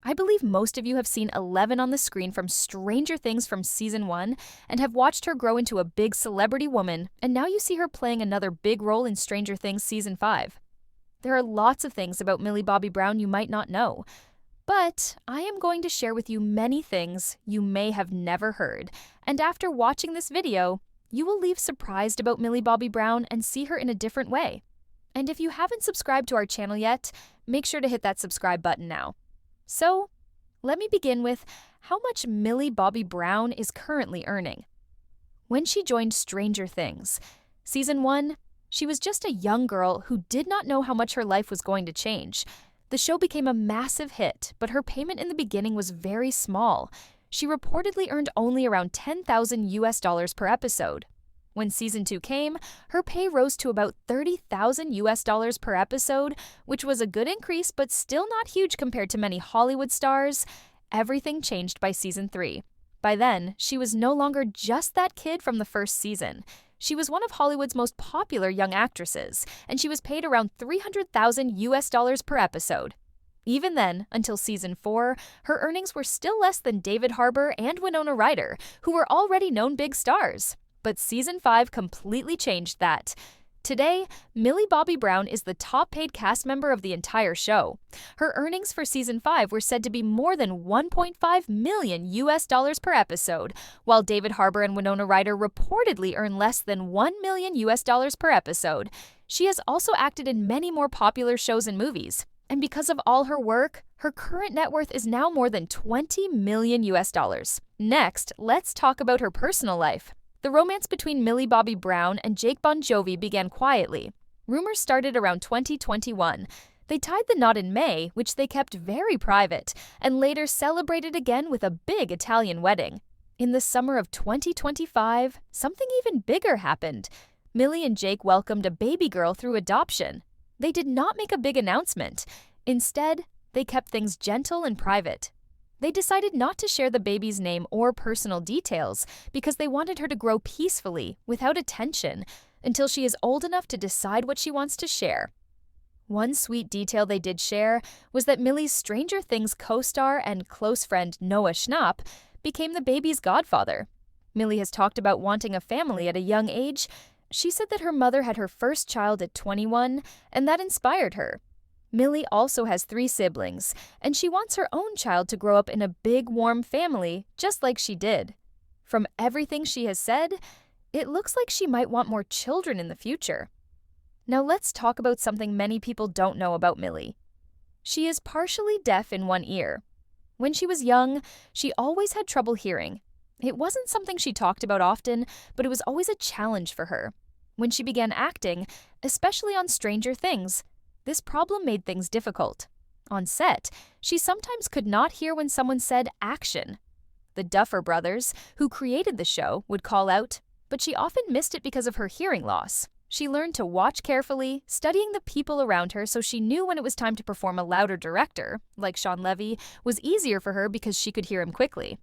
I believe most of you have seen 11 on the screen from Stranger Things from Season 1 and have watched her grow into a big celebrity woman, and now you see her playing another big role in Stranger Things Season 5. There are lots of things about Millie Bobby Brown you might not know, but I am going to share with you many things you may have never heard, and after watching this video, you will leave surprised about Millie Bobby Brown and see her in a different way. And if you haven't subscribed to our channel yet, make sure to hit that subscribe button now. So, let me begin with how much Millie Bobby Brown is currently earning. When she joined Stranger Things, Season 1, she was just a young girl who did not know how much her life was going to change. The show became a massive hit, but her payment in the beginning was very small. She reportedly earned only around $10,000 per episode. When Season 2 came, her pay rose to about $30,000 per episode, which was a good increase but still not huge compared to many Hollywood stars. Everything changed by Season 3. By then, she was no longer just that kid from the first season. She was one of Hollywood's most popular young actresses, and she was paid around $300,000 per episode. Even then, until Season 4, her earnings were still less than David Harbour and Winona Ryder, who were already known big stars. But Season 5 completely changed that. Today, Millie Bobby Brown is the top-paid cast member of the entire show. Her earnings for Season 5 were said to be more than $1.5 million per episode, while David Harbour and Winona Ryder reportedly earn less than $1 million per episode. She has also acted in many more popular shows and movies. And because of all her work, her current net worth is now more than $20 million. Next, let's talk about her personal life. The romance between Millie Bobby Brown and Jake Bon Jovi began quietly. Rumors started around 2021. They tied the knot in May, which they kept very private, and later celebrated again with a big Italian wedding. In the summer of 2025, something even bigger happened. Millie and Jake welcomed a baby girl through adoption. They did not make a big announcement. Instead, they kept things gentle and private. They decided not to share the baby's name or personal details because they wanted her to grow peacefully, without attention, until she is old enough to decide what she wants to share. One sweet detail they did share was that Millie's Stranger Things co-star and close friend Noah Schnapp became the baby's godfather. Millie has talked about wanting a family at a young age. She said that her mother had her first child at 21, and that inspired her. Millie also has 3 siblings, and she wants her own child to grow up in a big, warm family, just like she did. From everything she has said, it looks like she might want more children in the future. Now let's talk about something many people don't know about Millie. She is partially deaf in one ear. When she was young, she always had trouble hearing. It wasn't something she talked about often, but it was always a challenge for her. When she began acting, especially on Stranger Things, this problem made things difficult. On set, she sometimes could not hear when someone said action. The Duffer Brothers, who created the show, would call out, but she often missed it because of her hearing loss. She learned to watch carefully, studying the people around her so she knew when it was time to perform a louder director, like Sean Levy, was easier for her because she could hear him quickly.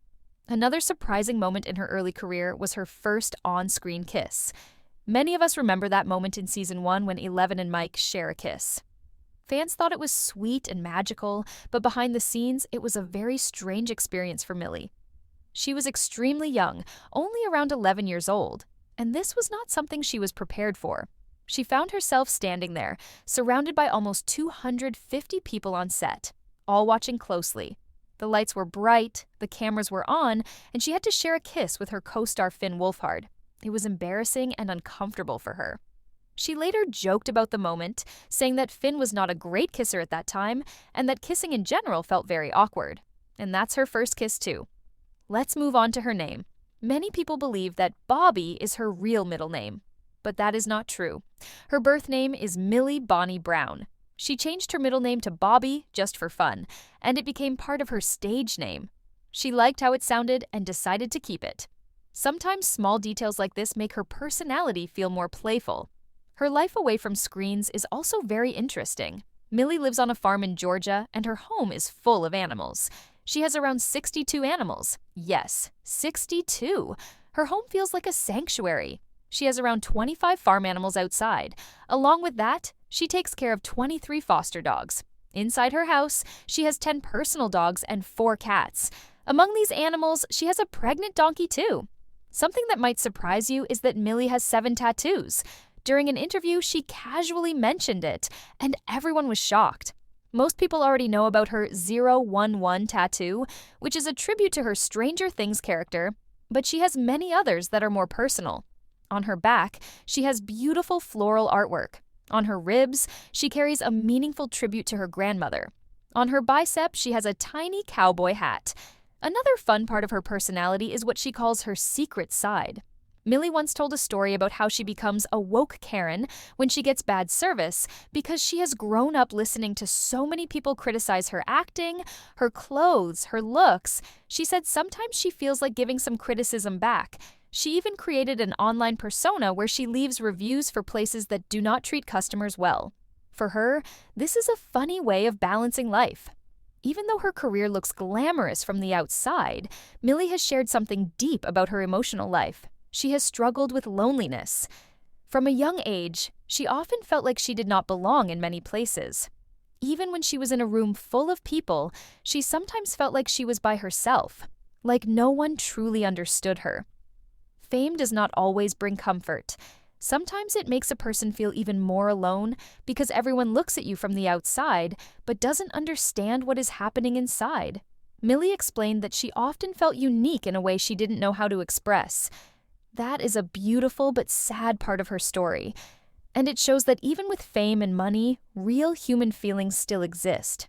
Another surprising moment in her early career was her first on-screen kiss. Many of us remember that moment in Season 1 when Eleven and Mike share a kiss. Fans thought it was sweet and magical, but behind the scenes, it was a very strange experience for Millie. She was extremely young, only around 11 years old, and this was not something she was prepared for. She found herself standing there, surrounded by almost 250 people on set, all watching closely. The lights were bright, the cameras were on, and she had to share a kiss with her co-star Finn Wolfhard. It was embarrassing and uncomfortable for her. She later joked about the moment, saying that Finn was not a great kisser at that time, and that kissing in general felt very awkward. And that's her first kiss too. Let's move on to her name. Many people believe that Bobby is her real middle name, but that is not true. Her birth name is Millie Bobby Brown. She changed her middle name to Bobby just for fun, and it became part of her stage name. She liked how it sounded and decided to keep it. Sometimes small details like this make her personality feel more playful. Her life away from screens is also very interesting. Millie lives on a farm in Georgia, and her home is full of animals. She has around 62 animals. Yes, 62! Her home feels like a sanctuary. She has around 25 farm animals outside. Along with that, she takes care of 23 foster dogs. Inside her house, she has 10 personal dogs and 4 cats. Among these animals, she has a pregnant donkey too. Something that might surprise you is that Millie has 7 tattoos. During an interview, she casually mentioned it, and everyone was shocked. Most people already know about her 011 tattoo, which is a tribute to her Stranger Things character, but she has many others that are more personal. On her back, she has beautiful floral artwork. On her ribs, she carries a meaningful tribute to her grandmother. On her bicep, she has a tiny cowboy hat. Another fun part of her personality is what she calls her secret side. Millie once told a story about how she becomes a woke Karen when she gets bad service because she has grown up listening to so many people criticize her acting, her clothes, her looks. She said sometimes she feels like giving some criticism back. She even created an online persona where she leaves reviews for places that do not treat customers well. For her, this is a funny way of balancing life. Even though her career looks glamorous from the outside, Millie has shared something deep about her emotional life. She has struggled with loneliness. From a young age, she often felt like she did not belong in many places. Even when she was in a room full of people, she sometimes felt like she was by herself, like no one truly understood her. Fame does not always bring comfort. Sometimes it makes a person feel even more alone because everyone looks at you from the outside but doesn't understand what is happening inside. Millie explained that she often felt unique in a way she didn't know how to express. That is a beautiful but sad part of her story, and it shows that even with fame and money, real human feelings still exist.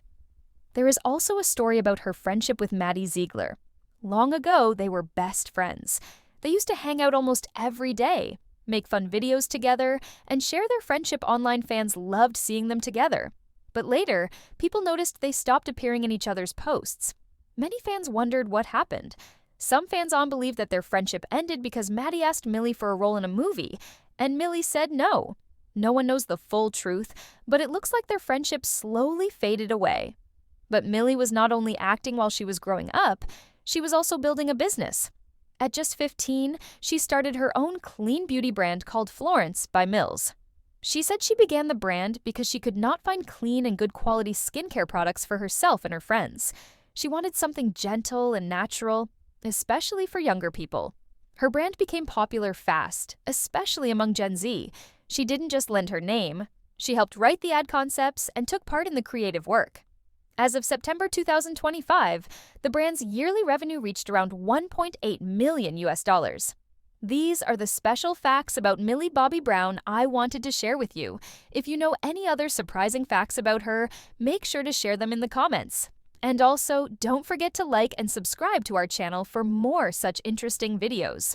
There is also a story about her friendship with Maddie Ziegler. Long ago, they were best friends. They used to hang out almost every day, make fun videos together, and share their friendship. Online fans loved seeing them together. But later, people noticed they stopped appearing in each other's posts. Many fans wondered what happened. Some fans believed that their friendship ended because Maddie asked Millie for a role in a movie, and Millie said no. No one knows the full truth, but it looks like their friendship slowly faded away. But Millie was not only acting while she was growing up, she was also building a business. At just 15, she started her own clean beauty brand called Florence by Mills. She said she began the brand because she could not find clean and good quality skincare products for herself and her friends. She wanted something gentle and natural, especially for younger people. Her brand became popular fast, especially among Gen Z. She didn't just lend her name, she helped write the ad concepts and took part in the creative work. As of September 2025, the brand's yearly revenue reached around $1.8 million. These are the special facts about Millie Bobby Brown I wanted to share with you. If you know any other surprising facts about her, make sure to share them in the comments. And also, don't forget to like and subscribe to our channel for more such interesting videos.